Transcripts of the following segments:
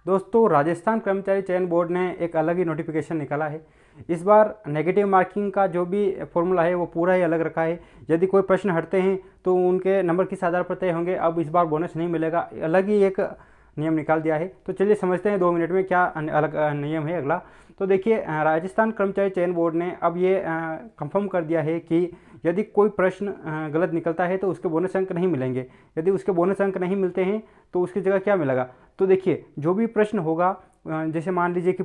दोस्तों, राजस्थान कर्मचारी चयन बोर्ड ने एक अलग ही नोटिफिकेशन निकाला है। इस बार नेगेटिव मार्किंग का जो भी फॉर्मूला है वो पूरा ही अलग रखा है। यदि कोई प्रश्न हटते हैं तो उनके नंबर किस आधार पर तय होंगे। अब इस बार बोनस नहीं मिलेगा, अलग ही एक नियम निकाल दिया है। तो चलिए समझते हैं 2 मिनट में क्या अलग नियम है अगला। तो देखिए, राजस्थान कर्मचारी चयन बोर्ड ने अब ये कंफर्म कर दिया है कि यदि कोई प्रश्न गलत निकलता है तो उसके बोनस अंक नहीं मिलेंगे। यदि उसके बोनस अंक नहीं मिलते हैं तो उसकी जगह क्या मिलेगा। तो देखिए, जो भी प्रश्न होगा, जैसे मान लीजिए कि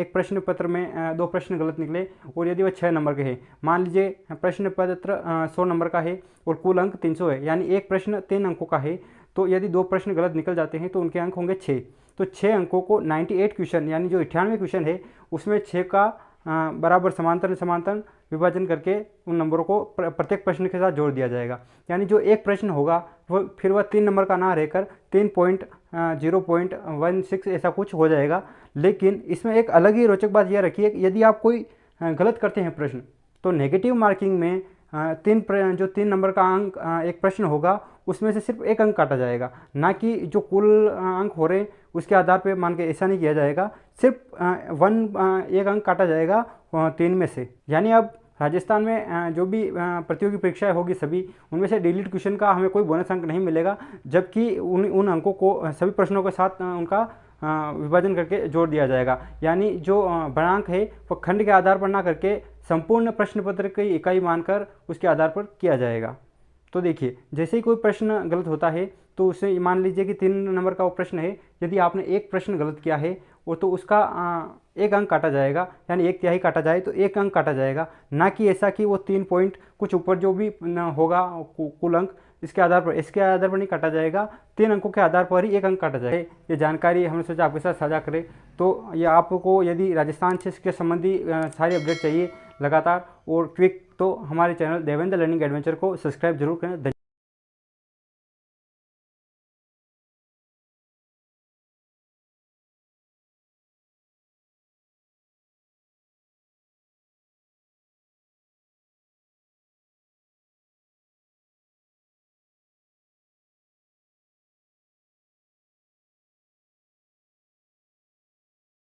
एक प्रश्न पत्र में 2 प्रश्न गलत निकले और यदि वह 6 नंबर के हैं, मान लीजिए प्रश्न पत्र 100 नंबर का है और कुल अंक 300 है, यानी एक प्रश्न 3 अंकों का है। तो यदि 2 प्रश्न गलत निकल जाते हैं तो उनके अंक होंगे 6। तो 6 अंकों को 98 क्वेश्चन, यानी जो 98 क्वेश्चन है उसमें 6 का बराबर समांतर समांतर विभाजन करके उन नंबरों को प्रत्येक प्रश्न के साथ जोड़ दिया जाएगा। यानी जो एक प्रश्न होगा वह 3 नंबर का ना रहकर 3.0.16 ऐसा कुछ हो जाएगा। लेकिन इसमें एक अलग ही रोचक बात यह रखी है कि यदि आप कोई गलत करते हैं प्रश्न, तो नेगेटिव मार्किंग में जो 3 नंबर का अंक एक प्रश्न होगा उसमें से सिर्फ 1 अंक काटा जाएगा, ना कि जो कुल अंक हो रहे उसके आधार पर मान के ऐसा नहीं किया जाएगा। सिर्फ 1 अंक काटा जाएगा 3 में से। यानी अब राजस्थान में जो भी प्रतियोगी परीक्षाएं होगी सभी, उनमें से डिलीट क्वेश्चन का हमें कोई बोनस अंक नहीं मिलेगा, जबकि उन अंकों को सभी प्रश्नों के साथ उनका विभाजन करके जोड़ दिया जाएगा। यानी जो बढ़ांक है वो खंड के आधार पर ना करके संपूर्ण प्रश्न पत्र की इकाई मानकर उसके आधार पर किया जाएगा। तो देखिए, जैसे ही कोई प्रश्न गलत होता है तो उसे मान लीजिए कि 3 नंबर का वो प्रश्न है, यदि आपने एक प्रश्न गलत किया है वो तो उसका 1 अंक काटा जाएगा, यानी 1/3 काटा जाए तो 1 अंक काटा जाएगा, ना कि ऐसा कि वो 3 पॉइंट कुछ ऊपर जो भी होगा कुल अंक इसके आधार पर नहीं काटा जाएगा। 3 अंकों के आधार पर ही 1 अंक काटा जाएगा। ये जानकारी हमने सोचा आपके साथ साझा करें। तो ये आपको यदि राजस्थान से संबंधी सारी अपडेट चाहिए लगातार और क्विक, तो हमारे चैनल देवेंद्र लर्निंग एडवेंचर को सब्सक्राइब जरूर करें।